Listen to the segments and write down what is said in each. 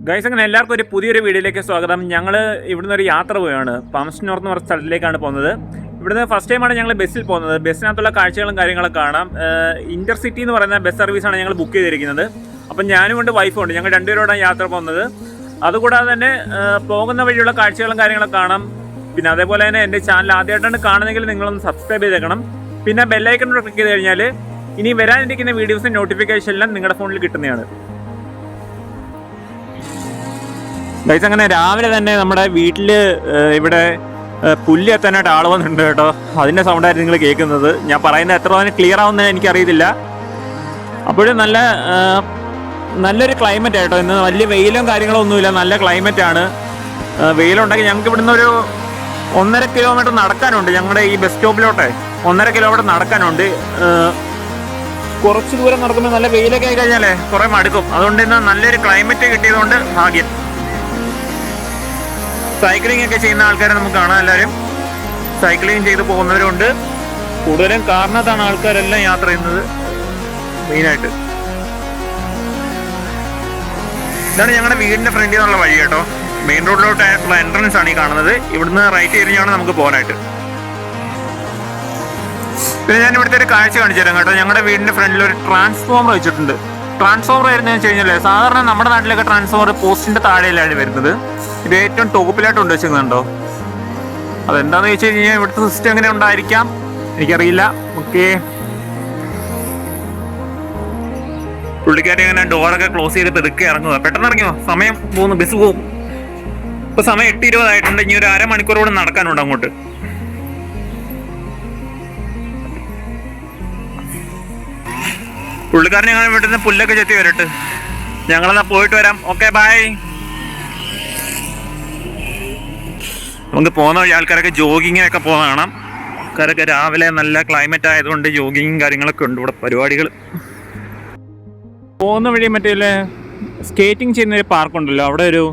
Guys, അങ്ങനെ എല്ലാവർക്കും ഒരു പുതിയൊരു വീഡിയോയിലേക്ക് സ്വാഗതം. ഞങ്ങൾ ഇവിടുന്ന് ഒരു യാത്ര പോവുകയാണ്. പാംസ് നോർത്ത് എന്ന് പറഞ്ഞ സ്ഥലത്തിലേക്കാണ് പോകുന്നത്. ഇവിടുന്ന് ഫസ്റ്റ് ടൈമാണ് ഞങ്ങൾ ബസ്സിൽ പോകുന്നത്. ബസ്സിനകത്തുള്ള കാഴ്ചകളും കാര്യങ്ങളൊക്കെ കാണാം. ഇൻ്റർസിറ്റി എന്ന് പറയുന്ന ബസ് സർവീസാണ് ഞങ്ങൾ ബുക്ക് ചെയ്തിരിക്കുന്നത്. അപ്പം ഞാനും കൊണ്ട് വൈഫും ഉണ്ട്. ഞങ്ങൾ രണ്ടുപേരോടാണ് യാത്ര പോകുന്നത്. അതുകൂടാതെ തന്നെ പോകുന്ന വഴിയുള്ള കാഴ്ചകളും കാര്യങ്ങളൊക്കെ കാണാം. പിന്നെ അതേപോലെ തന്നെ എൻ്റെ ചാനൽ ആദ്യമായിട്ടാണ് കാണുന്നതെങ്കിൽ നിങ്ങളൊന്ന് സബ്സ്ക്രൈബ് ചെയ്തേക്കണം. പിന്നെ ബെല്ലൈക്കൺ ക്ലിക്ക് ചെയ്ത് കഴിഞ്ഞാൽ ഇനി വരാനിരിക്കുന്ന വീഡിയോസിൻ്റെ നോട്ടിഫിക്കേഷൻ എല്ലാം നിങ്ങളുടെ ഫോണിൽ കിട്ടുന്നതാണ്. ഗൈസ്, അങ്ങനെ രാവിലെ തന്നെ നമ്മുടെ വീട്ടിൽ ഇവിടെ പുല്ല് എത്താനായിട്ട് ആൾ വന്നിട്ടുണ്ട് കേട്ടോ. അതിൻ്റെ സൗണ്ടായിരുന്നു നിങ്ങൾ കേൾക്കുന്നത്. ഞാൻ പറയുന്നത് എത്ര തന്നെ ക്ലിയർ ആവുന്നത് എനിക്കറിയത്തില്ല. അപ്പോഴും നല്ലൊരു ക്ലൈമറ്റ് ആയിട്ടോ. ഇന്ന് വലിയ വെയിലും കാര്യങ്ങളും ഒന്നുമില്ല, നല്ല ക്ലൈമറ്റാണ്. വെയിലുണ്ടെങ്കിൽ ഞങ്ങൾക്ക് ഇവിടുന്ന് ഒരു 1.5 കിലോമീറ്റർ നടക്കാനുണ്ട്. ഞങ്ങളുടെ ഈ ബസ് സ്റ്റോപ്പിലോട്ടെ 1.5 കിലോമീറ്റർ നടക്കാനുണ്ട്. കുറച്ച് ദൂരം നടക്കുമ്പോൾ നല്ല വെയിലൊക്കെ ആയി കഴിഞ്ഞാലേ കുറേ മടുക്കും. അതുകൊണ്ട് ഇന്ന് നല്ലൊരു ക്ലൈമറ്റ് കിട്ടിയതുകൊണ്ട് ഭാഗ്യം. സൈക്ലിംഗ് ഒക്കെ ചെയ്യുന്ന ആൾക്കാരെ നമുക്ക് കാണാം. എല്ലാവരും സൈക്ലിംഗ് ചെയ്ത് പോകുന്നവരുണ്ട്. കൂടുതലും കാറിനകത്താണ് ആൾക്കാരെല്ലാം യാത്ര ചെയ്യുന്നത് മെയിനായിട്ട്. ഇതാണ് ഞങ്ങളുടെ വീടിൻ്റെ ഫ്രണ്ടിൽ നിന്നുള്ള വഴി കേട്ടോ. മെയിൻ റോഡിലോട്ടുള്ള എൻട്രൻസ് ആണ് ഈ കാണുന്നത്. ഇവിടുന്ന് റൈറ്റ് തിരിഞ്ഞാണ് നമുക്ക് പോകാനായിട്ട്. പിന്നെ ഞാൻ ഇവിടുത്തെ ഒരു കാഴ്ച കാണിച്ചു തരാം കേട്ടോ. ഞങ്ങളുടെ വീടിൻ്റെ ഫ്രണ്ടിൽ ഒരു ട്രാൻസ്ഫോമർ വെച്ചിട്ടുണ്ട്. ട്രാൻസ്ഫോമർ വരുന്നതെന്ന് വെച്ച് കഴിഞ്ഞാൽ സാധാരണ നമ്മുടെ നാട്ടിലൊക്കെ ട്രാൻസ്ഫോമർ പോസ്റ്റിൻ്റെ താഴെയിലാണ് വരുന്നത്. ഇത് ഏറ്റവും ടോപ്പിലായിട്ട് കൊണ്ട് വെച്ചിട്ടുണ്ടോ. അതെന്താണെന്ന് ചോദിച്ചു കഴിഞ്ഞാൽ ഇവിടുത്തെ സിസ്റ്റം എങ്ങനെ ഉണ്ടായിരിക്കാം എനിക്കറിയില്ല. ഓക്കെ, പുള്ളിക്കാരി അങ്ങനെ ഡോറൊക്കെ ക്ലോസ് ചെയ്ത് പെതുക്കെ ഇറങ്ങുക. പെട്ടെന്ന് ഇറങ്ങിയോ, സമയം പോകുന്നു, ബസ് പോകും. ഇപ്പൊ സമയം 8:20 ആയിട്ടുണ്ട്. ഇനി ഒരു അരമണിക്കൂർ കൂടെ നടക്കാനുണ്ട് അങ്ങോട്ട്. പുള്ളിക്കാരൻ ഞങ്ങൾ വീട്ടിൽ നിന്ന് പുല്ലൊക്കെ ചെത്തി വരട്ടെ. ഞങ്ങളെന്നാ പോയിട്ട് വരാം. Okay, bye. നമുക്ക് പോകുന്ന വഴി ആൾക്കാരൊക്കെ ജോഗിങ്ങിനൊക്കെ പോകുന്ന കാണാം. ആൾക്കാരൊക്കെ രാവിലെ നല്ല ക്ലൈമറ്റ് ആയതുകൊണ്ട് ജോഗിങ്ങും കാര്യങ്ങളൊക്കെ ഉണ്ട് ഇവിടെ പരിപാടികൾ. പോകുന്ന വഴി മറ്റേ സ്കേറ്റിംഗ് ചെയ്യുന്നൊരു പാർക്കുണ്ടല്ലോ, അവിടെ ഒരു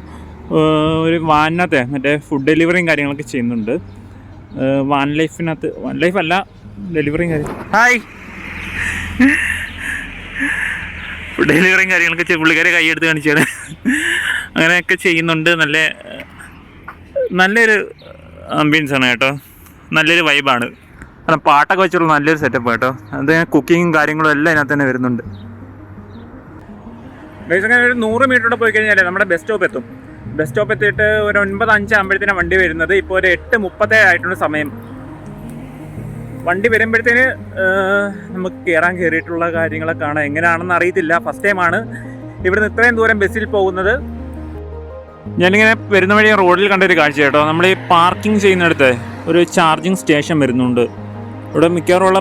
വാനിനകത്ത് മറ്റേ ഫുഡ് ഡെലിവറിയും കാര്യങ്ങളൊക്കെ ചെയ്യുന്നുണ്ട്. വാൻ ലൈഫ് അല്ല, ഡെലിവറിയും കാര്യം. ഹായ്, ഫുഡ് ഡെലിവറിയും കാര്യങ്ങളൊക്കെ പുള്ളിക്കാരെ കൈയെടുത്ത് കാണിച്ചാണ്. അങ്ങനെയൊക്കെ ചെയ്യുന്നുണ്ട്. നല്ലൊരു ആംബിയൻസ് ആണ് കേട്ടോ. നല്ലൊരു വൈബാണ്. കാരണം പാട്ടൊക്കെ വെച്ചുള്ള നല്ലൊരു സെറ്റപ്പ് കേട്ടോ. അത് കുക്കിങ്ങും കാര്യങ്ങളും എല്ലാം ഇതിനകത്ത് തന്നെ വരുന്നുണ്ട്. അങ്ങനെ ഒരു 100 മീറ്റർ പോയി കഴിഞ്ഞാൽ നമ്മുടെ ബസ് സ്റ്റോപ്പ് എത്തും. ബസ് സ്റ്റോപ്പ് എത്തിയിട്ട് ഒരു 9:05 ആകുമ്പോഴത്തേനാണ് വണ്ടി വരുന്നത്. ഇപ്പോൾ ഒരു 8:37 ആയിട്ടുണ്ട് സമയം. വണ്ടി വരുമ്പോഴത്തേന് നമുക്ക് കയറിയിട്ടുള്ള കാര്യങ്ങളൊക്കെ കാണാം. എങ്ങനെയാണെന്ന് അറിയത്തില്ല, ഫസ്റ്റ് ടൈമാണ് ഇവിടുന്ന് ഇത്രയും ദൂരം ബസ്സിൽ പോകുന്നത്. ഞാനിങ്ങനെ വരുന്ന വഴി റോഡിൽ കണ്ടൊരു കാഴ്ച കേട്ടോ. നമ്മൾ ഈ പാർക്കിംഗ് ചെയ്യുന്നിടത്ത് ഒരു ചാർജിങ് സ്റ്റേഷൻ വരുന്നുണ്ട്. ഇവിടെ മിക്കവാറുള്ള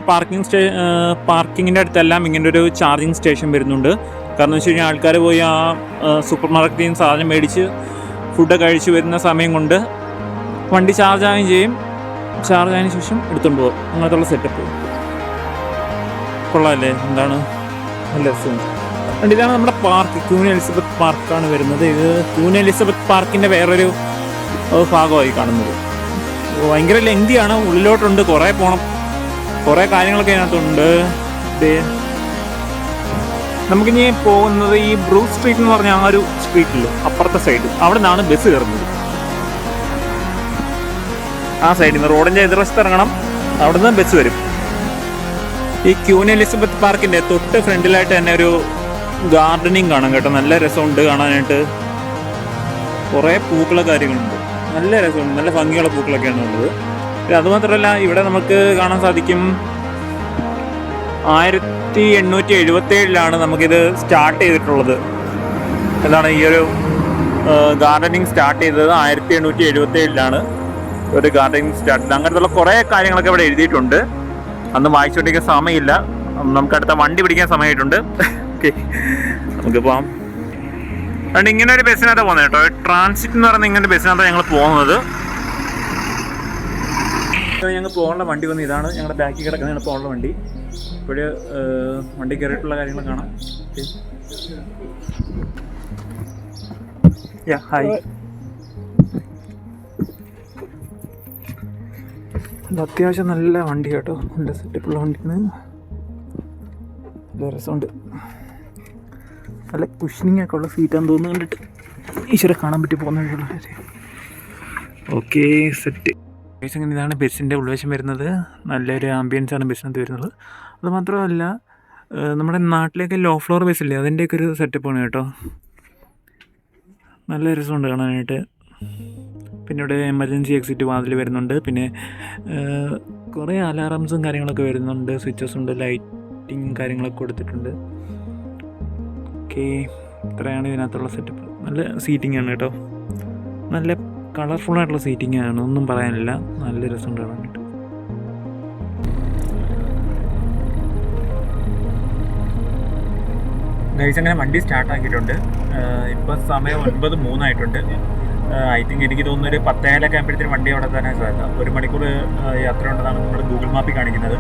പാർക്കിങ്ങിൻ്റെ അടുത്തെല്ലാം ഇങ്ങനെ ഒരു ചാർജിങ് സ്റ്റേഷൻ വരുന്നുണ്ട്. കാരണം എന്ന് വെച്ച് കഴിഞ്ഞാൽ ആൾക്കാർ പോയി ആ സൂപ്പർ മാർക്കറ്റിൽ നിന്ന് സാധനം മേടിച്ച് ഫുഡ് കഴിച്ച് വരുന്ന സമയം കൊണ്ട് വണ്ടി ചാർജ് ആവുകയും ചെയ്യും. ചാർജ് ആയതിനു ശേഷം എടുത്തുകൊണ്ട് പോകും. അങ്ങനത്തുള്ള സെറ്റപ്പ് കൊള്ളാമല്ലേ? എന്താണ് നല്ല രസം. ഇതാണ് നമ്മുടെ പാർക്ക്, ക്വീൻ എലിസബത്ത് പാർക്കാണ് വരുന്നത്. ഇത് ക്വീൻ എലിസബത്ത് പാർക്കിൻ്റെ വേറൊരു ഭാഗമായി കാണുന്നത്. ഭയങ്കര ലെങ്തിയാണ്, ഉള്ളിലോട്ടുണ്ട്, കുറേ പോകണം, കുറേ കാര്യങ്ങളൊക്കെ അതിനകത്തുണ്ട്. നമുക്കിനി പോകുന്നത് ഈ ബ്രൂസ് സ്ട്രീറ്റ് എന്ന് പറഞ്ഞ ആ ഒരു സ്ട്രീറ്റിൽ അപ്പുറത്തെ സൈഡ്, അവിടെ നിന്നാണ് ബസ് കയറുന്നത്. ആ സൈഡിൽ നിന്ന് റോഡിൻ്റെ എതിർവശത്ത് ഇറങ്ങണം, അവിടെ നിന്ന് ബസ് വരും. ഈ ക്വീൻ എലിസബത്ത് പാർക്കിൻ്റെ തൊട്ട് ഫ്രണ്ടിലായിട്ട് തന്നെ ഒരു ഗാർഡനിങ് കാണാം കേട്ടോ. നല്ല രസമുണ്ട് കാണാനായിട്ട്. കുറേ പൂക്കള കാര്യങ്ങളുണ്ട്, നല്ല രസമുണ്ട്, നല്ല ഭംഗിയുള്ള പൂക്കളൊക്കെയാണ് ഉള്ളത്. അതുമാത്രമല്ല ഇവിടെ നമുക്ക് കാണാൻ സാധിക്കും 1877 നമുക്കിത് സ്റ്റാർട്ട് ചെയ്തിട്ടുള്ളത്. എന്താണ് ഈ ഒരു ഗാർഡനിങ് സ്റ്റാർട്ട് ചെയ്തത് 1877 ഒരു ഗാർഡനിങ് സ്റ്റാർട്ട് ചെയ്തത്. അങ്ങനത്തുള്ള കുറേ കാര്യങ്ങളൊക്കെ ഇവിടെ എഴുതിയിട്ടുണ്ട്. അന്ന് വായിച്ചുകൊണ്ടിരിക്കാൻ സമയമില്ല, നമുക്ക് അടുത്ത വണ്ടി പിടിക്കാൻ സമയമായിട്ടുണ്ട്. ഓക്കെ, നമുക്ക് പോകാം. അതുകൊണ്ട് ഇങ്ങനെ ഒരു ബസ്സിനകത്ത് പോകുന്നത് കേട്ടോ. ട്രാൻസിറ്റ് എന്ന് പറയുന്ന ഇങ്ങനെ ബസ്സിനകത്താണ് ഞങ്ങൾ പോകുന്നത്. ഞങ്ങൾ പോകാനുള്ള വണ്ടി വന്ന് ഇതാണ് ഞങ്ങളുടെ ബാക്കിൽ കിടക്കുന്ന ഞങ്ങൾ പോകാനുള്ള വണ്ടി. ഇപ്പോൾ വണ്ടി കയറിയിട്ടുള്ള കാര്യങ്ങൾ കാണാം. ഹായ്, അത്യാവശ്യം നല്ല വണ്ടി കേട്ടോ, നല്ല സെറ്റപ്പുള്ള വണ്ടിയാണ്, നല്ല രസമുണ്ട്. നല്ല കുഷനിങ് ഒക്കെ ഉള്ള സീറ്റാന്ന് തോന്നുന്നു കണ്ടിട്ട്. ഈശ്വരെ കാണാൻ പറ്റി പോകുന്ന വഴിയുള്ള കാര്യം. Okay set. അങ്ങനെ ഇതാണ് ബസ്സിൻ്റെ ഉൾവശം വരുന്നത്. നല്ലൊരു ആംബിയൻസാണ് ബസ്സിനകത്ത് വരുന്നത്. അതുമാത്രമല്ല നമ്മുടെ നാട്ടിലേക്ക് ലോ ഫ്ലോർ ബസ്സില്ലേ, അതിൻ്റെയൊക്കെ ഒരു സെറ്റപ്പാണ് കേട്ടോ. നല്ല രസമുണ്ട് കാണാനായിട്ട്. പിന്നെ ഇവിടെ എമർജൻസി എക്സിറ്റ് വാതിൽ വരുന്നുണ്ട്. പിന്നെ കുറേ അലാറംസും കാര്യങ്ങളൊക്കെ വരുന്നുണ്ട്. സ്വിച്ചസ് ഉണ്ട്, ലൈറ്റിങ് കാര്യങ്ങളൊക്കെ കൊടുത്തിട്ടുണ്ട്. ഓക്കെ, ഇത്രയാണ് ഇതിനകത്തുള്ള സെറ്റപ്പ്. നല്ല സീറ്റിംഗ് ആണ് കേട്ടോ. നല്ല കളർഫുള്ളായിട്ടുള്ള സീറ്റിംഗ് ആണ്, ഒന്നും പറയാനില്ല. നല്ല രസമുണ്ട് കാണാനായിട്ട്. ഗൈസ്, അങ്ങനെ വണ്ടി സ്റ്റാർട്ടാക്കിയിട്ടുണ്ട്. ഇപ്പോൾ സമയം 9:03 ആയിട്ടുണ്ട്. ഐ തിങ്ക് എനിക്ക് തോന്നുന്നു ഒരു 10:00 ആകുമ്പോഴത്തേനും വണ്ടി അവിടെ തന്നെ സാധിക്കാം. 1 മണിക്കൂർ യാത്ര ഉണ്ടെന്നാണ് നമ്മുടെ ഗൂഗിൾ മാപ്പിൽ കാണിക്കുന്നത്.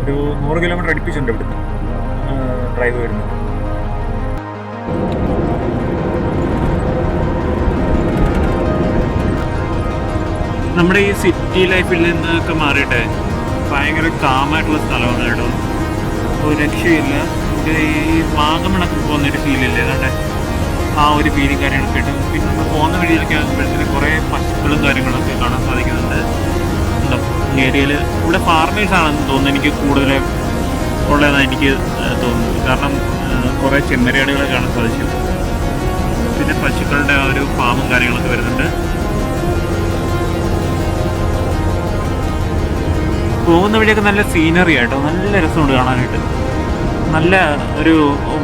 ഒരു 100 കിലോമീറ്റർ അടുപ്പിച്ചുണ്ട് ഇവിടുന്ന് ഡ്രൈവ് വരുന്നത്. നമ്മുടെ ഈ സിറ്റി ലൈഫിൽ നിന്നൊക്കെ മാറിയിട്ട് ഭയങ്കര കാമായിട്ടുള്ള സ്ഥലമാണ് കേട്ടോ. ഒരു രക്ഷയില്ല. ഈ വാഗമണൊക്കെ പോകുന്നൊരു ഫീലില്ലേ, അതാണ്ട് ആ ഒരു ഫീലിംഗ് കാര്യങ്ങളൊക്കെ ഇട്ട്. പിന്നെ നമ്മൾ പോകുന്ന വഴിയിലൊക്കെ ആകുമ്പോഴത്തേക്കും കുറേ പശുക്കളും കാര്യങ്ങളൊക്കെ കാണാൻ സാധിക്കുന്നുണ്ട്. ഈ ഏരിയയിൽ ഇവിടെ ഫാർമേഴ്സാണെന്ന് തോന്നുന്നു എനിക്ക് കൂടുതൽ ഉള്ളതെന്നാണ് എനിക്ക് തോന്നുന്നത്. കാരണം കുറേ ചെമ്മരിയാടുകളെ കാണാൻ സാധിച്ചു. പിന്നെ പശുക്കളുടെ ആ ഒരു ഫാമും കാര്യങ്ങളൊക്കെ വരുന്നുണ്ട്. പോകുന്ന വഴിയൊക്കെ നല്ല സീനറി ആയിട്ടോ, നല്ല രസമുണ്ട് കാണാനായിട്ട്. നല്ല ഒരു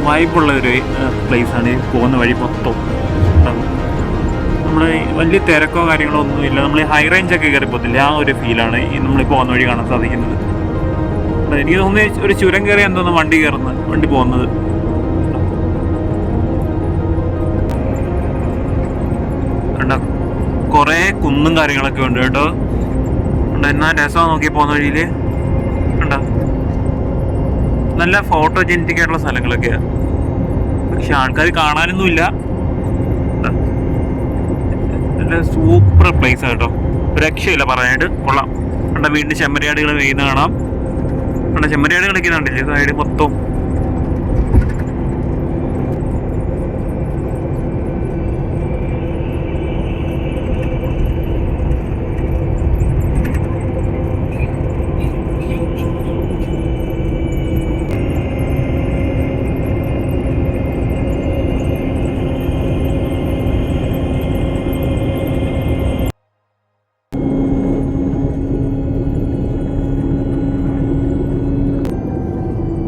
വൈബുള്ള ഒരു പ്ലേസാണ് ഈ പോകുന്ന വഴി മൊത്തം. നമ്മൾ വലിയ തിരക്കോ കാര്യങ്ങളോ ഒന്നുമില്ല. നമ്മൾ ഹൈ റേഞ്ചൊക്കെ കയറി പോകത്തില്ല, ആ ഒരു ഫീലാണ് ഈ നമ്മൾ പോകുന്ന വഴി കാണാൻ സാധിക്കുന്നത്. എനിക്ക് തോന്നുന്നു ഒരു ചുരം കയറി എന്തോന്ന് വണ്ടി പോകുന്നത്. കണ്ട കുറേ കുന്നും കാര്യങ്ങളൊക്കെ ഉണ്ട് കേട്ടോ. എന്നാ രസമാണ് നോക്കി പോകുന്ന വഴിയിൽ. കണ്ട നല്ല ഫോട്ടോജെനിറ്റിക് ആയിട്ടുള്ള സ്ഥലങ്ങളൊക്കെയാണ്. പക്ഷെ ആൾക്കാർ കാണാനൊന്നുമില്ല. നല്ല സൂപ്പർ പ്ലേസ് കേട്ടോ, ഒരു രക്ഷയില്ല പറയാനായിട്ട്. കൊള്ളാം. കണ്ട വീണ്ടും ചെമ്മരിയാടുകൾ വെയ്യുന്ന കാണാം. കണ്ട ചെമ്മരിയാടുകളൊക്കെ കണ്ടില്ലേ സൈഡ് മൊത്തം.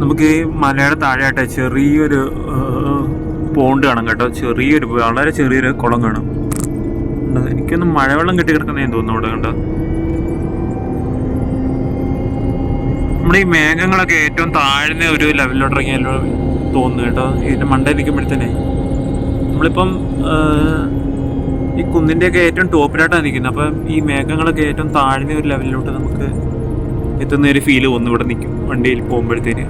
നമുക്ക് ഈ മലയുടെ താഴെയായിട്ട് ചെറിയൊരു പോണ്ട് കാണാം കേട്ടോ. വളരെ ചെറിയൊരു കുളം കാണാം. എനിക്കൊന്ന് മഴവെള്ളം കെട്ടി കിടക്കുന്നതെന്ന് തോന്നുന്നു അവിടെ. കണ്ടോ നമ്മുടെ ഈ മേഘങ്ങളൊക്കെ ഏറ്റവും താഴ്ന്ന ഒരു ലെവലിലോട്ട് ഇറങ്ങിയാലോ തോന്നുന്നു കേട്ടോ. ഇതിൻ്റെ മണ്ടയിൽ നിൽക്കുമ്പോഴത്തേനെ നമ്മളിപ്പം ഈ കുന്നിൻ്റെയൊക്കെ ഏറ്റവും ടോപ്പിലോട്ടാണ് നിൽക്കുന്നത്. അപ്പം ഈ മേഘങ്ങളൊക്കെ ഏറ്റവും താഴ്ന്ന ഒരു ലെവലിലോട്ട് നമുക്ക് എത്തുന്ന ഒരു ഫീല് തോന്നുന്നു ഇവിടെ നിൽക്കും വണ്ടിയിൽ പോകുമ്പോഴത്തേന്.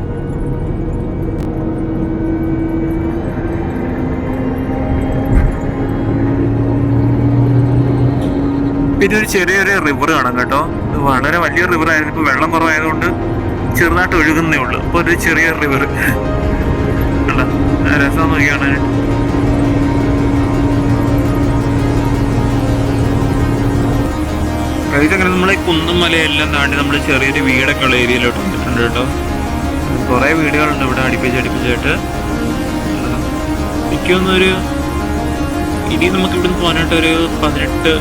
പിന്നെ ഒരു ചെറിയൊരു റിവർ കാണാം കേട്ടോ. വളരെ വലിയ റിവർ ആയിരുന്നു. ഇപ്പോൾ വെള്ളം കുറവായതുകൊണ്ട് ചെറുതായിട്ട് ഒഴുകുന്നേ ഉള്ളൂ. ഇപ്പോൾ ഒരു ചെറിയ റിവർ അല്ല, രസം നോക്കി കാണാനായിട്ട്. അങ്ങനെ നമ്മൾ ഈ കുന്നും മലയെല്ലാം താണ്ടി നമ്മൾ ചെറിയൊരു വീടൊക്കെ ഉള്ള ഏരിയയിലോട്ട് വന്നിട്ടുണ്ട് കേട്ടോ. കുറേ വീടുകളുണ്ട് ഇവിടെ അടുപ്പിച്ചായിട്ട്. എനിക്കൊന്നൊരു ഇനി നമുക്ക് ഇവിടുന്ന് പോകാനായിട്ട് ഒരു 18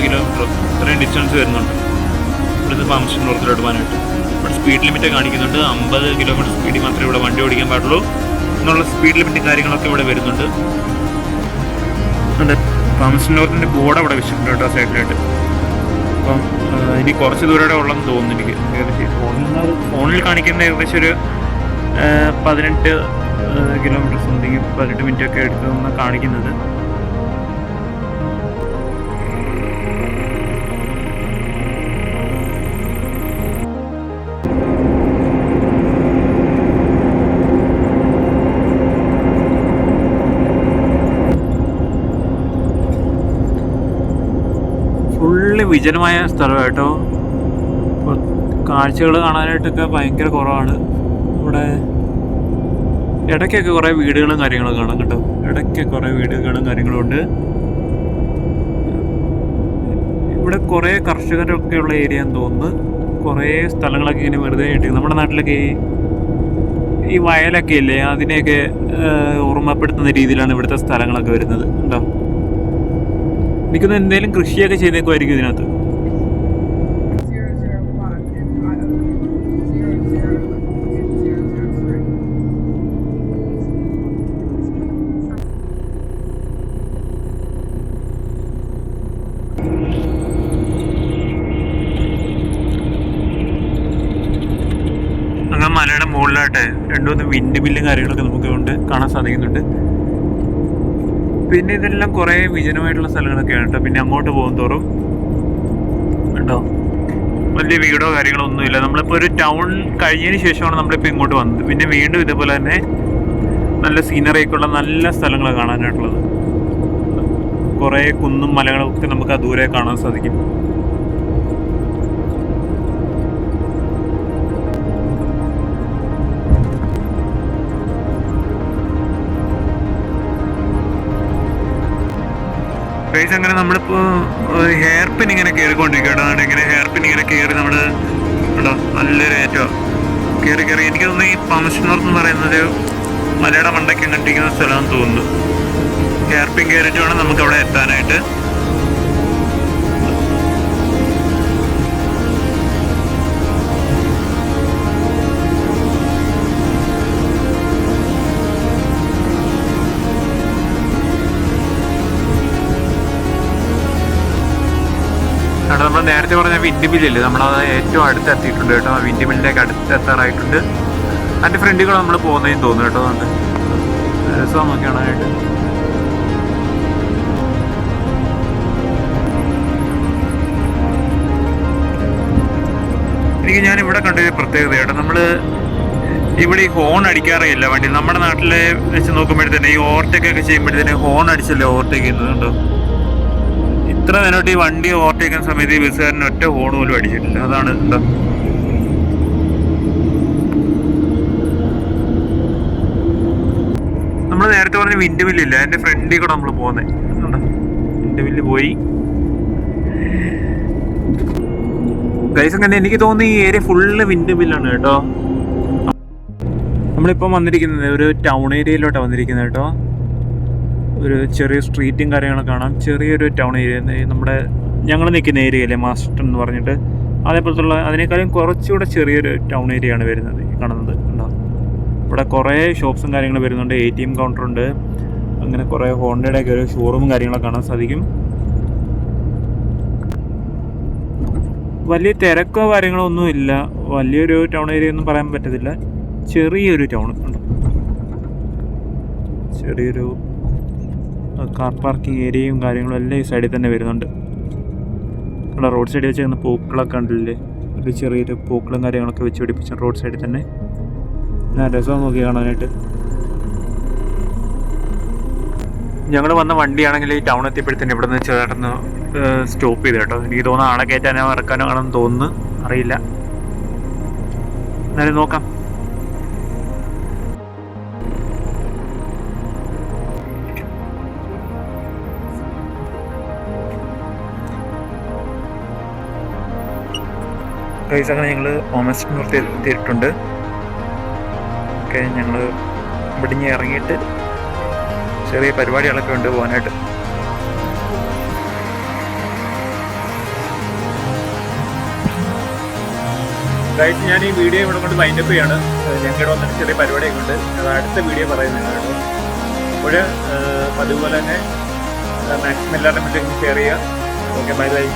കിലോമീറ്റർ ഇത്രയും ഡിസ്റ്റൻസ് വരുന്നുണ്ട് ഇവിടുന്ന് ഫാമസ്റ്റർ നോർത്തിലോട്ട് പോകാനായിട്ട്. ഇവിടെ സ്പീഡ് ലിമിറ്റ് കാണിക്കുന്നുണ്ട്. 50 കിലോമീറ്റർ സ്പീഡിൽ മാത്രമേ ഇവിടെ വണ്ടി ഓടിക്കാൻ പാടുള്ളൂ എന്നുള്ള സ്പീഡ് ലിമിറ്റ് കാര്യങ്ങളൊക്കെ ഇവിടെ വരുന്നുണ്ട്. ഫാമസ്റ്റർ നോർത്തിൻ്റെ ബോർഡ് അവിടെ വെച്ചിട്ടുണ്ട് കേട്ടോ സൈഡിലായിട്ട്. അപ്പം ഇനി കുറച്ച് ദൂരം ഉള്ളതെന്ന് തോന്നുന്നു എനിക്ക്. ഏകദേശം ഫോണിൽ കാണിക്കുന്ന ഏകദേശം ഒരു 18 കിലോമീറ്റർ സംതിങ് 18 മിനിറ്റ് ഒക്കെ എടുത്തതെന്നാണ് കാണിക്കുന്നത്. ഫുള്ള് വിജനമായ സ്ഥലം കേട്ടോ. കാഴ്ചകൾ കാണാനായിട്ടൊക്കെ ഭയങ്കര കുറവാണ് ഇവിടെ. ഇടയ്ക്കൊക്കെ കുറേ വീടുകളും കാര്യങ്ങളും കാണാം കേട്ടോ. ഇടയ്ക്ക് കുറേ വീടുകളും കാര്യങ്ങളും ഉണ്ട്. ഇവിടെ കുറേ കർഷകരൊക്കെ ഉള്ള ഏരിയ എന്ന് തോന്നുന്നു. കുറേ സ്ഥലങ്ങളൊക്കെ ഇങ്ങനെ വെറുതെ ഇട്ട് നമ്മുടെ നാട്ടിലൊക്കെ ഈ വയലൊക്കെ ഇല്ലേ, അതിനെയൊക്കെ ഓർമ്മപ്പെടുത്തുന്ന രീതിയിലാണ് ഇവിടുത്തെ സ്ഥലങ്ങളൊക്കെ വരുന്നത്. ഉണ്ടോ? എനിക്കൊന്ന് എന്തെങ്കിലും കൃഷിയൊക്കെ ചെയ്തേക്കുമായിരിക്കും ഇതിനകത്ത്. അങ്ങനെ മലയുടെ മുകളിലായിട്ട് 2-3 വിൻഡ് മില്ലും കാര്യങ്ങളൊക്കെ നമുക്ക് കൊണ്ട് കാണാൻ സാധിക്കുന്നുണ്ട്. പിന്നെ ഇതെല്ലാം കുറേ വിജനമായിട്ടുള്ള സ്ഥലങ്ങളൊക്കെയാണ് കേട്ടോ. പിന്നെ അങ്ങോട്ട് പോകും തോറും ഉണ്ടോ വലിയ വീടോ കാര്യങ്ങളോ ഒന്നുമില്ല. നമ്മളിപ്പോൾ ഒരു ടൗൺ കഴിഞ്ഞതിന് ശേഷമാണ് നമ്മളിപ്പോൾ ഇങ്ങോട്ട് വന്നത്. പിന്നെ വീണ്ടും ഇതേപോലെ തന്നെ നല്ല സീനറിയൊക്കെ ഉള്ള നല്ല സ്ഥലങ്ങൾ കാണാനായിട്ടുള്ളത്. കുറേ കുന്നും മലകളും ഒക്കെ നമുക്ക് ആ ദൂരെ കാണാൻ സാധിക്കും. ഗൈസ് അങ്ങനെ നമ്മളിപ്പോൾ ഹെയർ പിൻ ഇങ്ങനെ കയറിക്കൊണ്ടിരിക്കുകയാണ്. ഇങ്ങനെ ഹെയർ പിൻ ഇങ്ങനെ കയറി നമ്മൾ ഉണ്ടോ നല്ലൊരു ഏറ്റവും കയറി എനിക്ക് തോന്നുന്നു ഈ പമസ്നോർ എന്ന് പറയുന്നത് മലയുടെ മണ്ടയ്ക്ക് കണ്ടിരിക്കുന്ന സ്ഥലമാണെന്ന് തോന്നുന്നു. ഹെയർ പിൻ കയറിയിട്ട് വേണം നമുക്ക് അവിടെ എത്താനായിട്ട്. അവിടെ നമ്മൾ നേരത്തെ പറഞ്ഞ വിൻഡ് മില്ലില്ലേ, നമ്മളത് ഏറ്റവും അടുത്ത് എത്തിയിട്ടുണ്ട് കേട്ടോ. ആ വിൻഡ് മില്ലിലേക്ക് അടുത്ത് എത്താറായിട്ടുണ്ട്. അതിൻ്റെ ഫ്രണ്ടിൽ നമ്മൾ പോകുന്നതെന്ന് തോന്നുന്നു കേട്ടോ. അതുകൊണ്ട് രസം നോക്കി കാണാനായിട്ട്. എനിക്ക് ഞാനിവിടെ കണ്ടൊരു പ്രത്യേകത കേട്ടോ, നമ്മൾ ഇവിടെ ഈ ഹോൺ അടിക്കാറേയില്ല വണ്ടി. നമ്മുടെ നാട്ടിലെ വെച്ച് നോക്കുമ്പോഴത്തേന് ഈ ഓവർടേക്കൊക്കെ ചെയ്യുമ്പോഴത്തേന് ഹോൺ അടിച്ചല്ലേ ഓവർടേക്ക് ചെയ്യുന്നുണ്ടോ. ഇത്ര നേരമായിട്ട് ഈ വണ്ടി ഓവർടേക്ക് ചെയ്യുന്ന സമയത്ത് ഈ ബസ്സുകാരന് ഒറ്റ ഹോൺ പോലും അടിച്ചിട്ടില്ല. അതാണ് എന്താ നമ്മൾ നേരത്തെ പറഞ്ഞ വിൻഡ് മില്ലില്ല, അതിൻ്റെ ഫ്രണ്ടിൽ കൂടെ നമ്മൾ പോകുന്നത്. വിൻഡ് മില്ല് പോയി ഗൈസ്. അങ്ങനെ എനിക്ക് തോന്നുന്നു ഈ ഏരിയ ഫുള്ള് വിൻഡ് മില്ലാണ് കേട്ടോ. നമ്മളിപ്പം വന്നിരിക്കുന്നത് ഒരു ടൗൺ ഏരിയയിലോട്ടാണ് വന്നിരിക്കുന്നത് കേട്ടോ. ഒരു ചെറിയ സ്ട്രീറ്റും കാര്യങ്ങളൊക്കെ കാണാം. ചെറിയൊരു ടൗൺ ഏരിയ, നമ്മുടെ ഞങ്ങൾ നിൽക്കുന്ന ഏരിയയിലെ മാസ്റ്റർ എന്ന് പറഞ്ഞിട്ട് അതേപോലത്തുള്ള അതിനേക്കാളും കുറച്ചുകൂടെ ചെറിയൊരു ടൗൺ ഏരിയ ആണ് വരുന്നത് കാണുന്നത്. ഉണ്ടാവും ഇവിടെ കുറേ ഷോപ്സും കാര്യങ്ങളും വരുന്നുണ്ട്. ATM കൗണ്ടറുണ്ട്. അങ്ങനെ കുറേ ഹോണ്ടയുടെയൊക്കെ ഒരു ഷോറൂമും കാര്യങ്ങളൊക്കെ കാണാൻ സാധിക്കും. വലിയ തിരക്കോ കാര്യങ്ങളോ ഒന്നും ഇല്ല. വലിയൊരു ടൗൺ ഏരിയ ഒന്നും പറയാൻ പറ്റത്തില്ല. ചെറിയൊരു ടൗൺ ഉണ്ട്. ചെറിയൊരു കാർ പാർക്കിംഗ് ഏരിയയും കാര്യങ്ങളും എല്ലാം ഈ സൈഡിൽ തന്നെ വരുന്നുണ്ട്. ഇവിടെ റോഡ് സൈഡിൽ വെച്ച് പൂക്കളൊക്കെ ഉണ്ടല്ലേ, ഒരു ചെറിയൊരു പൂക്കളും കാര്യങ്ങളൊക്കെ വെച്ച് പിടിപ്പിച്ച റോഡ് സൈഡിൽ തന്നെ. ഞാൻ രസം നോക്കി കാണാനായിട്ട്. ഞങ്ങൾ വന്ന വണ്ടിയാണെങ്കിൽ ഈ ടൗൺ എത്തിയപ്പോഴത്തേന് ഇവിടെ നിന്ന് ചേർന്ന് സ്റ്റോപ്പ് ചെയ്ത് കേട്ടോ. എനിക്ക് തോന്നുന്നു ആളെ കയറ്റാനോ ഇറക്കാനോ ആണെന്ന് തോന്നുന്നു, അറിയില്ല. എന്നാലും നോക്കാം. ഗൈസ് അങ്ങനെ ഞങ്ങൾ ഓമസ്റ്റ്നൂർ എത്തിയിട്ടുണ്ട്. ഓക്കെ, ഞങ്ങൾ ഇവിടുന്ന് ഇറങ്ങിയിട്ട് ചെറിയ പരിപാടികളൊക്കെ ഉണ്ട് പോകാനായിട്ട്. ഗൈസ് ഞാൻ ഈ വീഡിയോ ഇവിടെ കൊണ്ട് വൈൻഡപ്പ് ചെയ്യാണ്. ഞങ്ങളുടെ വന്നിട്ട് ചെറിയ പരിപാടിയൊക്കെ ഉണ്ട്, അത് അടുത്ത വീഡിയോ പറയുന്നത് കേട്ടോ. അപ്പോൾ അതുപോലെ തന്നെ മാക്സിമം എല്ലാവരുടെ വീട്ടിലേക്ക് ഷെയർ ചെയ്യുക. Okay, bye bye.